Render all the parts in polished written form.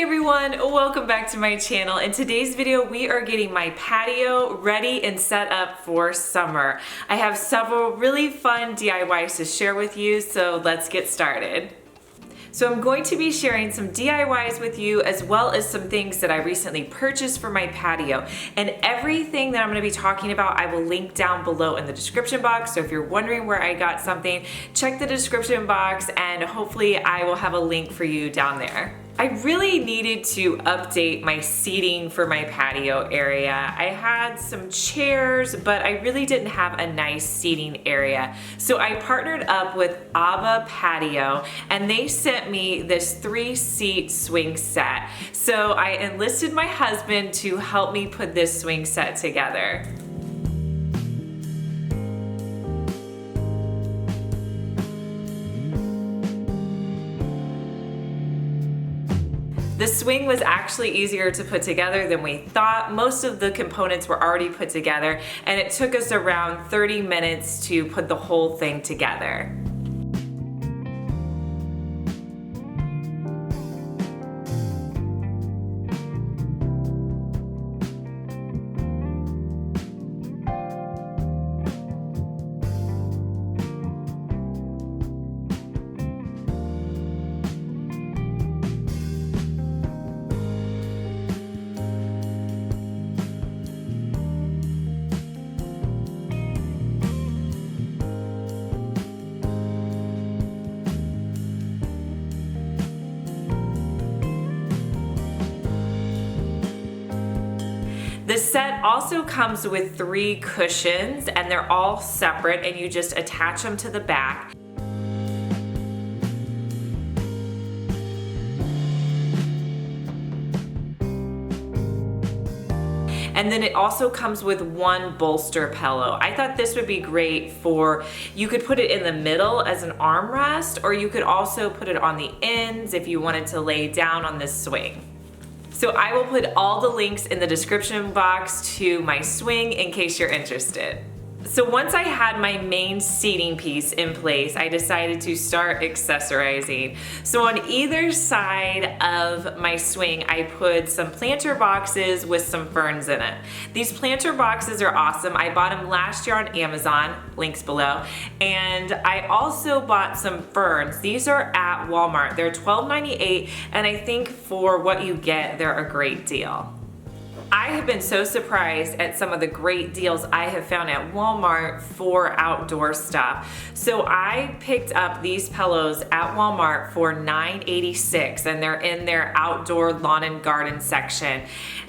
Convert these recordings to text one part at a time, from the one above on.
everyone, welcome back to my channel. In today's video, we are getting my patio ready and set up for summer. I have several really fun DIYs to share with you, so let's get started. So I'm going to be sharing some DIYs with you as well as some things that I recently purchased for my patio. And everything that I'm going to be talking about, I will link down below in the description box. So if you're wondering where I got something, check the description box and hopefully I will have a link for you down there. I really needed to update my seating for my patio area. I had some chairs, but I really didn't have a nice seating area. So I partnered up with Patio and they sent me this 3-seat swing set. So I enlisted my husband to help me put this swing set together. The swing was actually easier to put together than we thought. Most of the components were already put together and it took us around 30 minutes to put the whole thing together. The set also comes with 3 cushions and they're all separate and you just attach them to the back. And then it also comes with 1 bolster pillow. I thought this would be great for, you could put it in the middle as an armrest or you could also put it on the ends if you wanted to lay down on this swing. So I will put all the links in the description box to my swing in case you're interested. So once I had my main seating piece in place, I decided to start accessorizing. So on either side of my swing, I put some planter boxes with some ferns in it. These planter boxes are awesome. I bought them last year on Amazon, links below. And I also bought some ferns. These are at Walmart. They're $12.98, and I think for what you get, they're a great deal. I have been so surprised at some of the great deals I have found at Walmart for outdoor stuff. So I picked up these pillows at Walmart for $9.86 and they're in their outdoor lawn and garden section.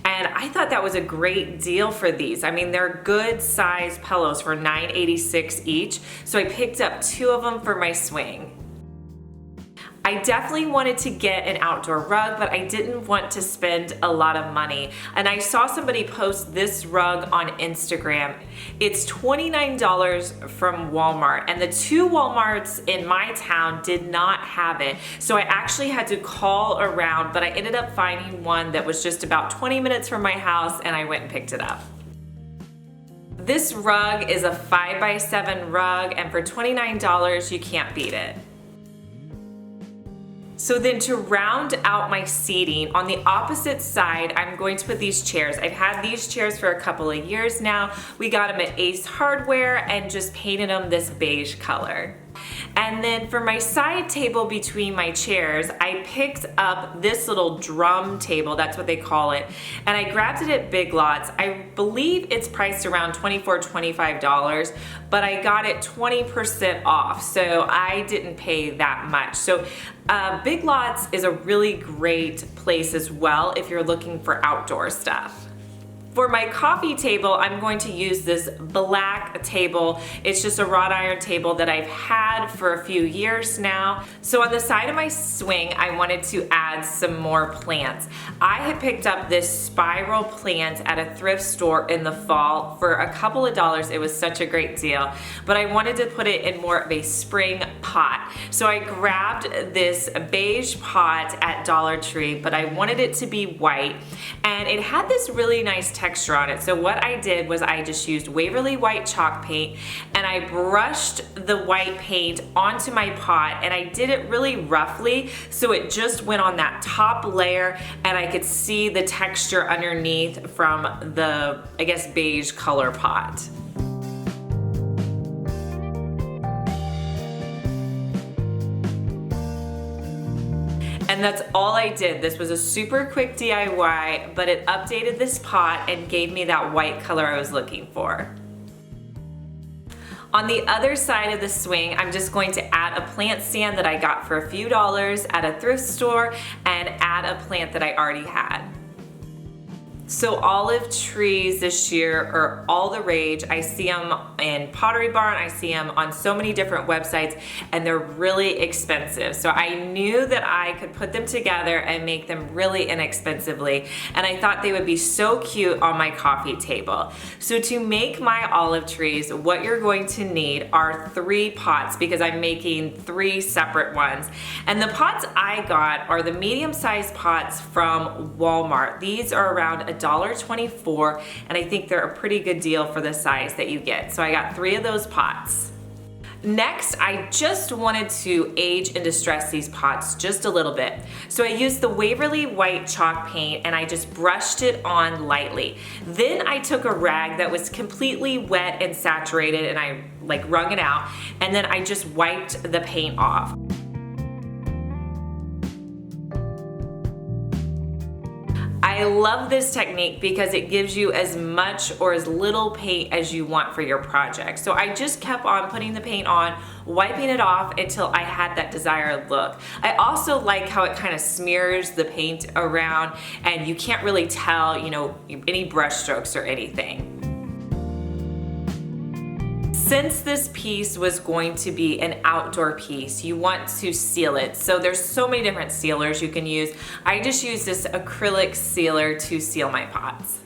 And I thought that was a great deal for these. I mean, they're good size pillows for $9.86 each. So I picked up 2 of them for my swing. I definitely wanted to get an outdoor rug, but I didn't want to spend a lot of money. And I saw somebody post this rug on Instagram. It's $29 from Walmart, and the 2 Walmarts in my town did not have it. So I actually had to call around, but I ended up finding one that was just about 20 minutes from my house, and I went and picked it up. This rug is a 5x7 rug, and for $29, you can't beat it. So then to round out my seating, on the opposite side, I'm going to put these chairs. I've had these chairs for a couple of years now. We got them at Ace Hardware and just painted them this beige color. And then for my side table between my chairs, I picked up this little drum table, that's what they call it, and I grabbed it at Big Lots. I believe it's priced around $24, $25, but I got it 20% off, so I didn't pay that much. So Big Lots is a really great place as well if you're looking for outdoor stuff. For my coffee table, I'm going to use this black table. It's just a wrought iron table that I've had for a few years now. So on the side of my swing, I wanted to add some more plants. I had picked up this spiral plant at a thrift store in the fall for a couple of dollars. It was such a great deal, but I wanted to put it in more of a spring pot. So I grabbed this beige pot at Dollar Tree, but I wanted it to be white, and it had this really nice texture texture on it. So what I did was I just used Waverly white chalk paint, and I brushed the white paint onto my pot, and I did it really roughly so it just went on that top layer and I could see the texture underneath from the, I guess, beige color pot. And that's all I did. This was a super quick DIY, but it updated this pot and gave me that white color I was looking for. On the other side of the swing, I'm just going to add a plant stand that I got for a few dollars at a thrift store and add a plant that I already had. So olive trees this year are all the rage. I see them in Pottery Barn, I see them on so many different websites, and they're really expensive. So I knew that I could put them together and make them really inexpensively, and I thought they would be so cute on my coffee table. So to make my olive trees, what you're going to need are 3 pots, because I'm making 3 separate ones. And the pots I got are the medium-sized pots from Walmart. These are around $1.24, and I think they're a pretty good deal for the size that you get. So I got 3 of those pots. Next, I just wanted to age and distress these pots just a little bit. So I used the Waverly white chalk paint and I just brushed it on lightly. Then I took a rag that was completely wet and saturated and I wrung it out, and then I just wiped the paint off. I love this technique because it gives you as much or as little paint as you want for your project. So I just kept on putting the paint on, wiping it off until I had that desired look. I also like how it kind of smears the paint around and you can't really tell, you know, any brush strokes or anything. Since this piece was going to be an outdoor piece, you want to seal it. So there's so many different sealers you can use. I just use this acrylic sealer to seal my pots.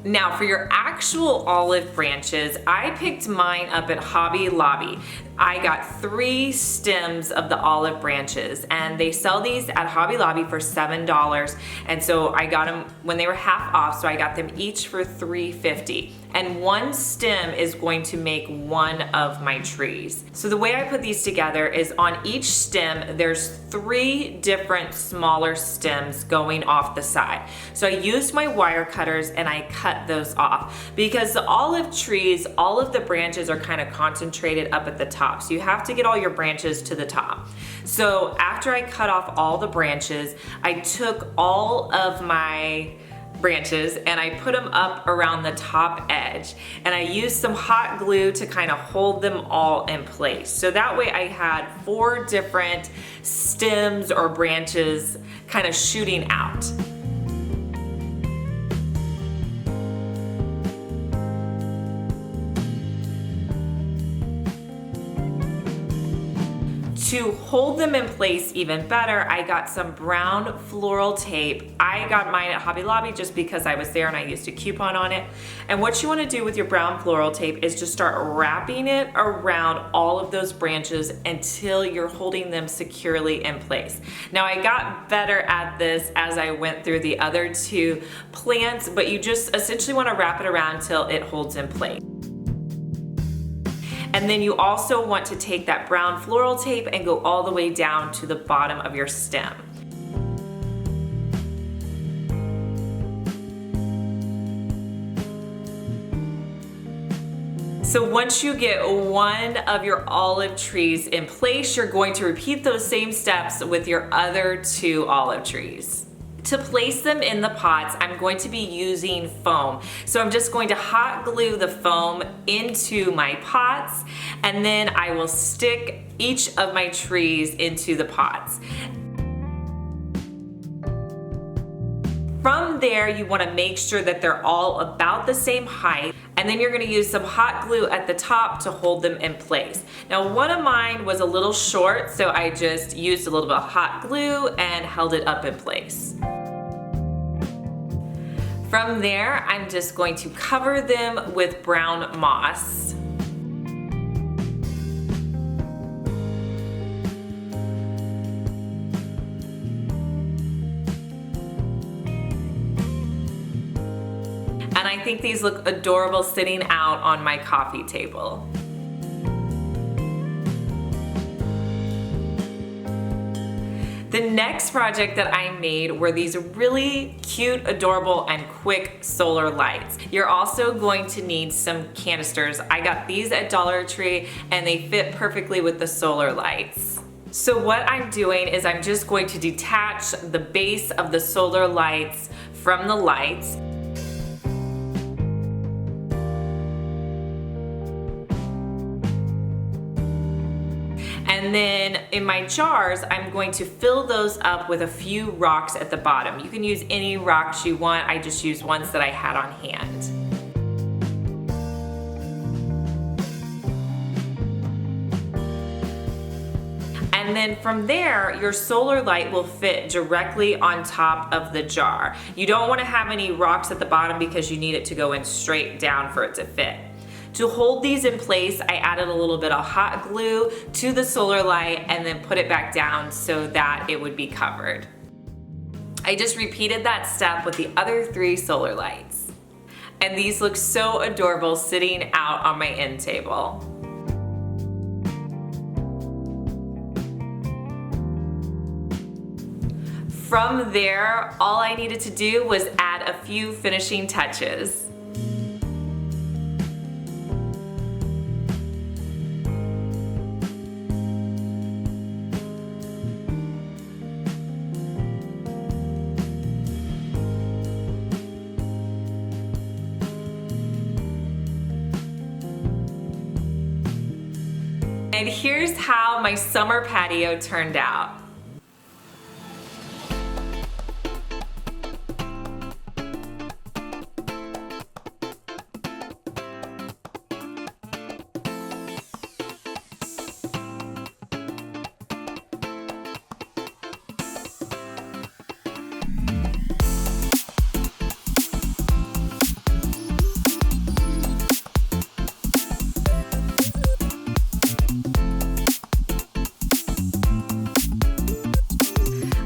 Now for your actual olive branches, I picked mine up at Hobby Lobby. I got 3 stems of the olive branches, and they sell these at Hobby Lobby for $7. And so I got them when they were half off, so I got them each for $3.50. And 1 stem is going to make 1 of my trees. So the way I put these together is on each stem, there's 3 different smaller stems going off the side. So I used my wire cutters and I cut those off because the olive trees, all of the branches are kind of concentrated up at the top. So you have to get all your branches to the top. So after I cut off all the branches, I took all of my branches and I put them up around the top edge, and I used some hot glue to kind of hold them all in place. So that way I had 4 different stems or branches kind of shooting out. To hold them in place even better, I got some brown floral tape. I got mine at Hobby Lobby just because I was there and I used a coupon on it. And what you want to do with your brown floral tape is just start wrapping it around all of those branches until you're holding them securely in place. Now I got better at this as I went through the other 2 plants, but you just essentially want to wrap it around until it holds in place. And then you also want to take that brown floral tape and go all the way down to the bottom of your stem. So once you get 1 of your olive trees in place, you're going to repeat those same steps with your other 2 olive trees. To place them in the pots, I'm going to be using foam. So I'm just going to hot glue the foam into my pots, and then I will stick each of my trees into the pots. From there, you want to make sure that they're all about the same height, and then you're going to use some hot glue at the top to hold them in place. Now, one of mine was a little short, so I just used a little bit of hot glue and held it up in place. From there, I'm just going to cover them with brown moss. And and I think these look adorable sitting out on my coffee table. The next project that I made were these really cute, adorable, and quick solar lights. You're also going to need some canisters. I got these at Dollar Tree and they fit perfectly with the solar lights. So what I'm doing is I'm just going to detach the base of the solar lights from the lights. And then in my jars, I'm going to fill those up with a few rocks at the bottom. You can use any rocks you want. I just used ones that I had on hand. And then from there, your solar light will fit directly on top of the jar. You don't want to have any rocks at the bottom because you need it to go in straight down for it to fit. To hold these in place, I added a little bit of hot glue to the solar light and then put it back down so that it would be covered. I just repeated that step with the other 3 solar lights. And these look so adorable sitting out on my end table. From there, all I needed to do was add a few finishing touches. And here's how my summer patio turned out.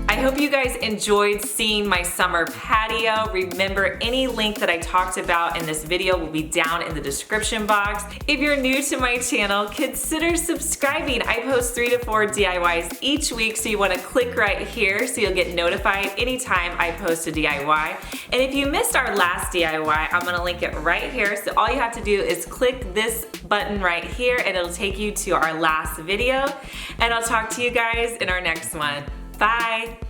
I hope you guys enjoyed seeing my summer patio. Remember, any link that I talked about in this video will be down in the description box. If you're new to my channel, consider subscribing. I post 3 to 4 DIYs each week, so you want to click right here so you'll get notified anytime I post a DIY. And if you missed our last DIY, I'm going to link it right here. So all you have to do is click this button right here and it'll take you to our last video. And I'll talk to you guys in our next one. Bye!